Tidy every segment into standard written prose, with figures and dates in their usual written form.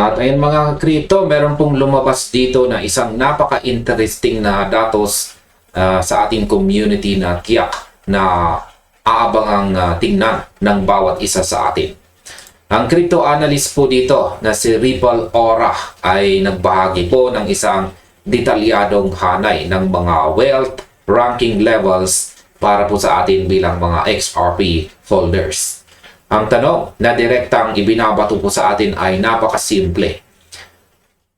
At ayun mga kripto, meron pong lumabas dito na isang napaka-interesting na datos sa ating community na tiyak na aabangang tingnan ng bawat isa sa atin. Ang crypto analyst po dito na si Ripple Aura ay nagbahagi po ng isang detalyadong hanay ng mga wealth ranking levels para po sa atin bilang mga XRP holders. Ang tanong na direktang ibinabato po sa atin ay napakasimple.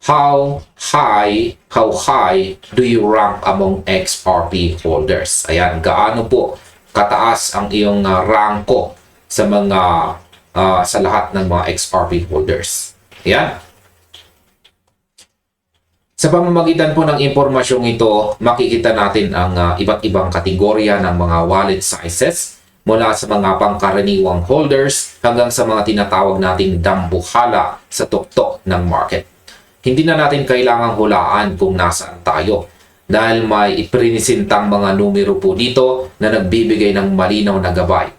How high do you rank among XRP holders? Ayan, gaano po kataas ang iyong ranko sa mga sa lahat ng mga XRP holders? Ayan. Sa pamamagitan po ng impormasyong ito, makikita natin ang iba't ibang kategorya ng mga wallet sizes mula sa mga pangkaraniwang holders hanggang sa mga tinatawag nating dambuhala sa tuktok ng market. Hindi na natin kailangang hulaan kung nasaan tayo dahil may iprinisintang mga numero po dito na nagbibigay ng malinaw na gabay.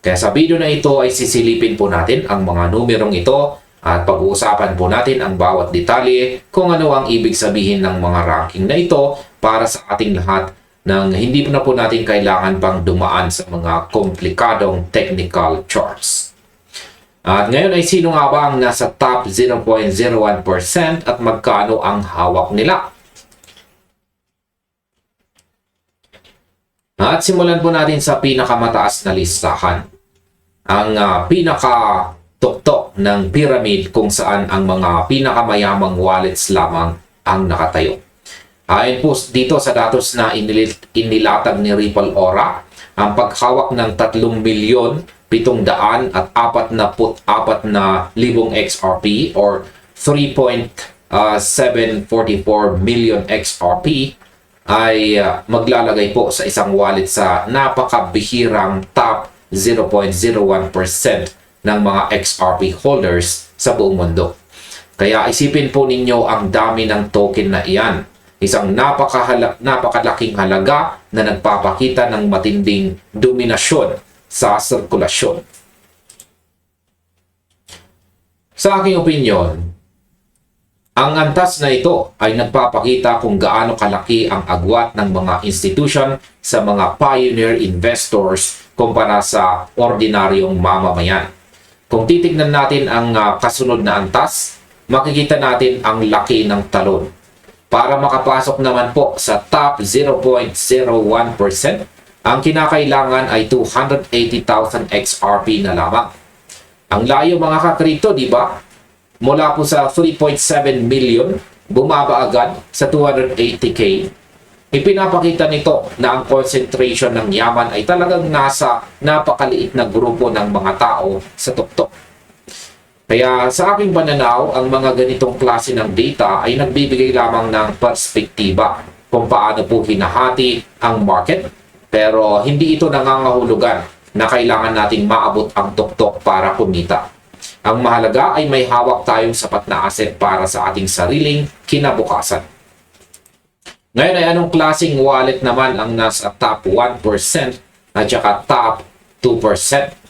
Kaya sa video na ito ay sisilipin po natin ang mga numerong ito at pag-uusapan po natin ang bawat detalye kung ano ang ibig sabihin ng mga ranking na ito para sa ating lahat nang hindi na po natin kailangan pang dumaan sa mga komplikadong technical charts. At ngayon ay sino nga ba ang nasa top 0.01% at magkano ang hawak nila? At simulan po natin sa pinakamataas na listahan. Ang pinakatuktok ng pyramid kung saan ang mga pinakamayamang wallets lamang ang nakatayo. Ayon po dito sa datos na inilatag ni Ripple Aura, ang paghawak ng 3,744,000 XRP or 3.744 million XRP ay maglalagay po sa isang wallet sa napakabihirang top 0.01% ng mga XRP holders sa buong mundo. Kaya isipin po ninyo ang dami ng token na iyan. Isang napakalaking halaga na nagpapakita ng matinding dominasyon sa sirkulasyon. Sa aking opinyon, ang antas na ito ay nagpapakita kung gaano kalaki ang agwat ng mga institution sa mga pioneer investors kumpara sa ordinaryong mamamayan. Kung titignan natin ang kasunod na antas, makikita natin ang laki ng talon. Para makapasok naman po sa top 0.01%, ang kinakailangan ay 280,000 XRP na lamang. Ang layo mga kakripto, di ba? Mula po sa 3.7 million, bumaba agad sa 280K. Ipinapakita nito na ang concentration ng yaman ay talagang nasa napakaliit na grupo ng mga tao sa tuktok. Kaya sa aking pananaw, ang mga ganitong klase ng data ay nagbibigay lamang ng perspektiba kung paano po hinahati ang market, pero hindi ito nangangahulugan na kailangan nating maabot ang tuktok para kumita. Ang mahalaga ay may hawak tayong sapat na asset para sa ating sariling kinabukasan. Ngayon ay anong klaseng wallet naman ang nasa top 1% at saka top 2%?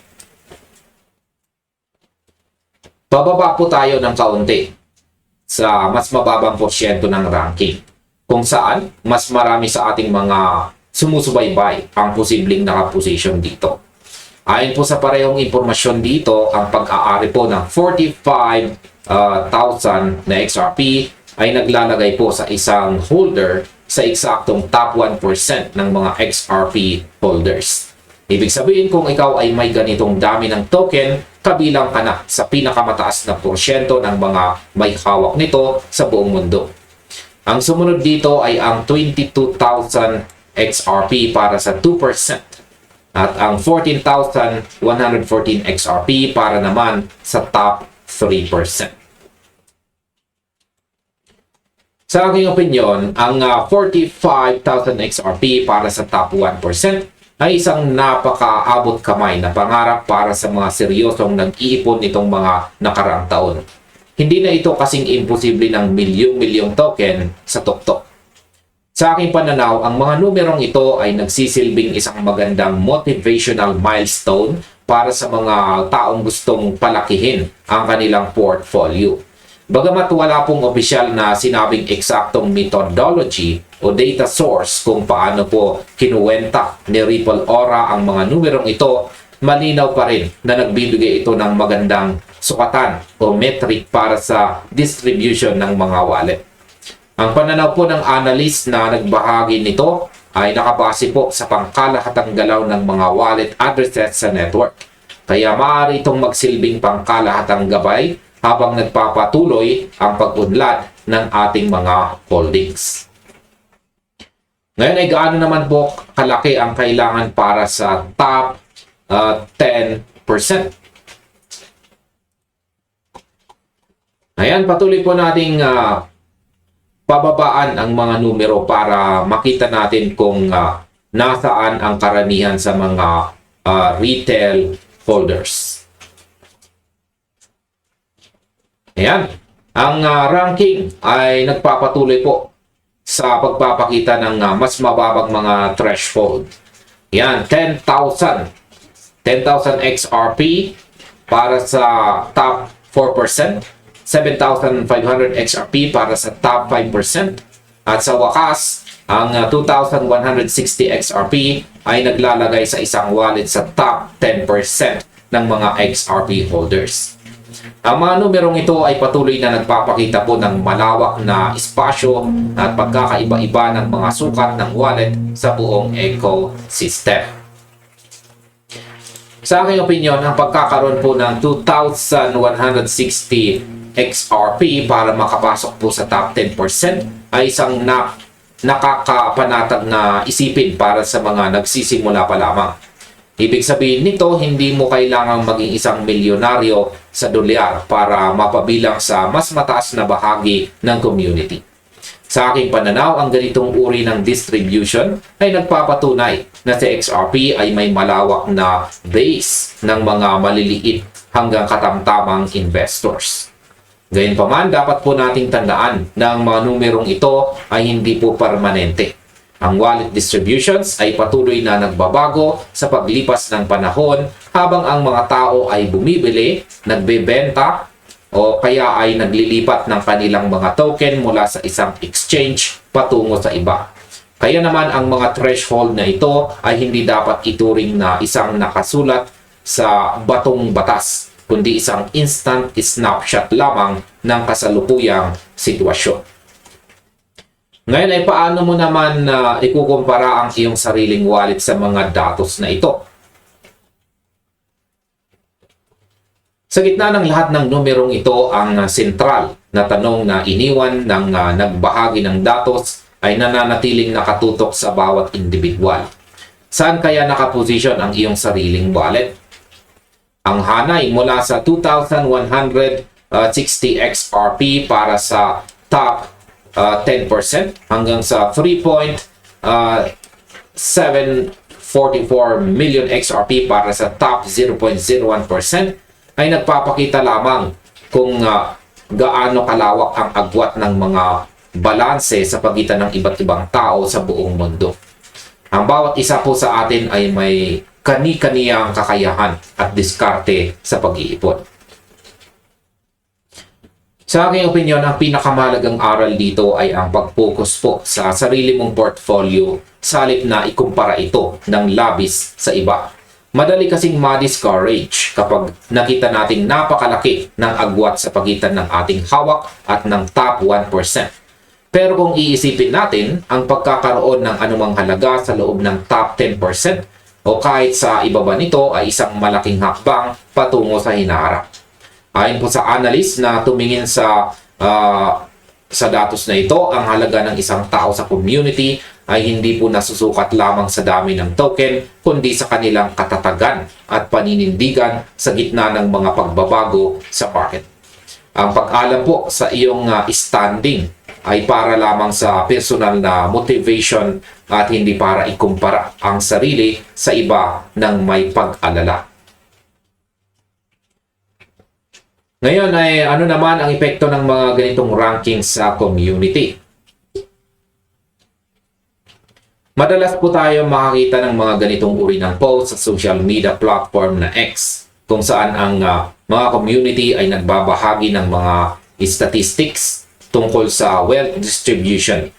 Bababa po tayo ng kaunti sa mas mababang porsyento ng ranking, kung saan mas marami sa ating mga sumusubaybay ang posibleng nakaposition dito. Ayon po sa parehong impormasyon dito, ang pag-aari po ng 45,000 na XRP ay naglalagay po sa isang holder sa eksaktong top 1% ng mga XRP holders. Ibig sabihin kung ikaw ay may ganitong dami ng token, kabilang ka na sa pinakamataas na porsyento ng mga may hawak nito sa buong mundo. Ang sumunod dito ay ang 22,000 XRP para sa 2% at ang 14,114 XRP para naman sa top 3%. Sa aking opinyon, ang 45,000 XRP para sa top 1% ay isang napakaabot kamay na pangarap para sa mga seryosong nag-iipon nitong mga nakaraang taon. Hindi na ito kasing imposible ng milyong-milyong token sa tuktok. Sa aking pananaw, ang mga numerong ito ay nagsisilbing isang magandang motivational milestone para sa mga taong gustong palakihin ang kanilang portfolio. Bagamat wala pong opisyal na sinabing eksaktong methodology o data source kung paano po kinuwenta ni Ripple Aura ang mga numerong ito, malinaw pa rin na nagbibigay ito ng magandang sukatan o metric para sa distribution ng mga wallet. Ang pananaw po ng analyst na nagbahagi nito ay nakabase po sa pangkalahatang galaw ng mga wallet addresses sa network. Kaya maaari itong magsilbing pangkalahatang gabay habang nagpapatuloy ang pag-unlad ng ating mga holdings. Ngayon ay gaano naman po kalaki ang kailangan para sa top 10%. Ayan, patuloy po nating pababaan ang mga numero para makita natin kung nasaan ang karamihan sa mga retail holders. Ayan, ang ranking ay nagpapatuloy po sa pagpapakita ng mas mababang mga threshold. Ayan, 10,000 XRP para sa top 4%, 7,500 XRP para sa top 5%, at sa wakas, ang 2,160 XRP ay naglalagay sa isang wallet sa top 10% ng mga XRP holders. Ang mga numerong ito ay patuloy na nagpapakita po ng malawak na espasyo at pagkakaiba-iba ng mga sukat ng wallet sa buong ecosystem. Sa aking opinion, ang pagkakaroon po ng 2,160 XRP para makapasok po sa top 10% ay isang nakakapanatag na isipin para sa mga nagsisimula pa lamang. Ibig sabihin nito, hindi mo kailangang maging isang milyonaryo sa dolyar para mapabilang sa mas mataas na bahagi ng community. Sa aking pananaw, ang ganitong uri ng distribution ay nagpapatunay na si XRP ay may malawak na base ng mga maliliit hanggang katamtamang investors. Gayunpaman, dapat po nating tandaan na ang mga numerong ito ay hindi po permanente. Ang wallet distributions ay patuloy na nagbabago sa paglipas ng panahon habang ang mga tao ay bumibili, nagbebenta, o kaya ay naglilipat ng kanilang mga token mula sa isang exchange patungo sa iba. Kaya naman ang mga threshold na ito ay hindi dapat ituring na isang nakasulat sa batong batas, kundi isang instant snapshot lamang ng kasalukuyang sitwasyon. Ngayon ay paano mo naman ikukumpara ang iyong sariling wallet sa mga datos na ito? Sa gitna ng lahat ng numerong ito, ang sentral na tanong na iniwan ng nagbahagi ng datos ay nananatiling nakatutok sa bawat individual. Saan kaya nakaposisyon ang iyong sariling wallet? Ang hanay mula sa 2,160 XRP para sa top 10% hanggang sa 3.744 million XRP para sa top 0.01% ay nagpapakita lamang kung gaano kalawak ang agwat ng mga balanse sa pagitan ng iba't ibang tao sa buong mundo. Ang bawat isa po sa atin ay may kani-kaniyang kakayahan at diskarte sa pag-iipon. Sa aking opinion, ang pinakamahalagang aral dito ay ang pag-focus po sa sarili mong portfolio sa halip na ikumpara ito ng labis sa iba. Madali kasing ma-discourage kapag nakita nating napakalaki ng agwat sa pagitan ng ating hawak at ng top 1%. Pero kung iisipin natin, ang pagkakaroon ng anumang halaga sa loob ng top 10% o kahit sa ibaba nito ay isang malaking hakbang patungo sa hinaharap. Ayon po sa analyst na tumingin sa datos na ito, ang halaga ng isang tao sa community ay hindi po nasusukat lamang sa dami ng token, kundi sa kanilang katatagan at paninindigan sa gitna ng mga pagbabago sa market. Ang pag-alam po sa iyong standing ay para lamang sa personal na motivation at hindi para ikumpara ang sarili sa iba ng may pag-alala. Ngayon ay ano naman ang epekto ng mga ganitong rankings sa community? Madalas po tayo makakita ng mga ganitong uri ng post sa social media platform na X, kung saan ang mga community ay nagbabahagi ng mga statistics tungkol sa wealth distribution.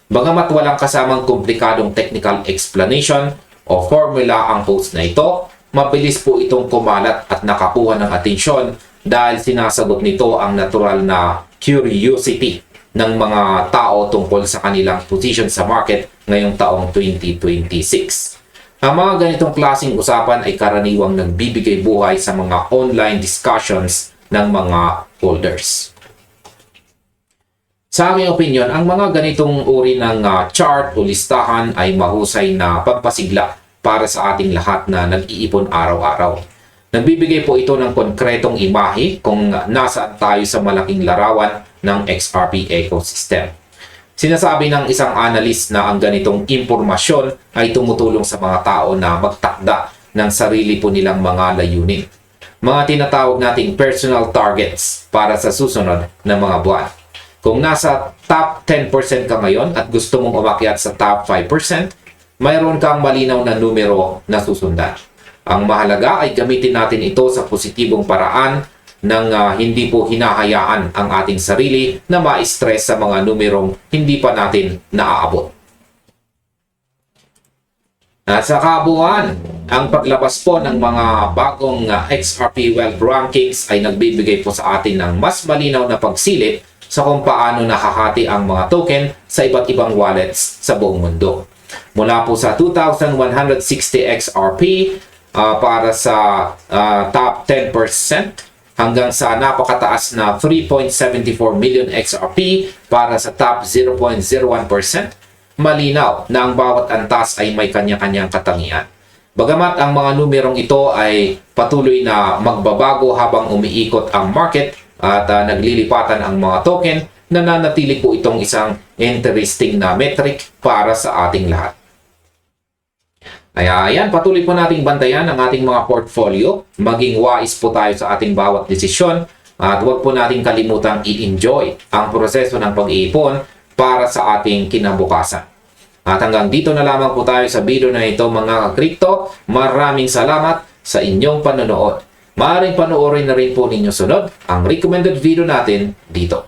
Bagamat walang kasamang komplikadong technical explanation o formula ang post na ito, mabilis po itong kumalat at nakakuha ng atensyon dahil sinasagot nito ang natural na curiosity ng mga tao tungkol sa kanilang position sa market ngayong taong 2026. Ang mga ganitong klaseng usapan ay karaniwang nagbibigay buhay sa mga online discussions ng mga holders. Sa aming opinion, ang mga ganitong uri ng chart o listahan ay mahusay na pampasigla para sa ating lahat na nag-iipon araw-araw. Nagbibigay po ito ng konkretong imahe kung nasaan tayo sa malaking larawan ng XRP ecosystem. Sinasabi ng isang analyst na ang ganitong impormasyon ay tumutulong sa mga tao na magtakda ng sarili po nilang mga layunin. Mga tinatawag nating personal targets para sa susunod na mga buwan. Kung nasa top 10% ka ngayon at gusto mong umakyat sa top 5%, mayroon kang malinaw na numero na susundan. Ang mahalaga ay gamitin natin ito sa positibong paraan nang hindi po hinahayaan ang ating sarili na ma-stress sa mga numerong hindi pa natin naaabot. At sa kabuuan, ang paglabas po ng mga bagong XRP Wealth Rankings ay nagbibigay po sa atin ng mas malinaw na pagsilip sa kung paano nakahati ang mga token sa iba't ibang wallets sa buong mundo. Mula po sa 2,160 XRP para sa top 10%, hanggang sa napakataas na 3.74 million XRP para sa top 0.01%, malinaw na ang bawat antas ay may kanya-kanyang katangian. Bagamat ang mga numerong ito ay patuloy na magbabago habang umiikot ang market at naglilipatan ang mga token, nananatili po itong isang interesting na metric para sa ating lahat. Kaya ayan, patuloy po nating bantayan ang ating mga portfolio. Maging wise po tayo sa ating bawat desisyon at huwag po nating kalimutang i-enjoy ang proseso ng pag-iipon para sa ating kinabukasan. At hanggang dito na lamang po tayo sa video na ito mga ka-crypto. Maraming salamat sa inyong panonood. Maaaring panoorin na rin po ninyo sunod ang recommended video natin dito.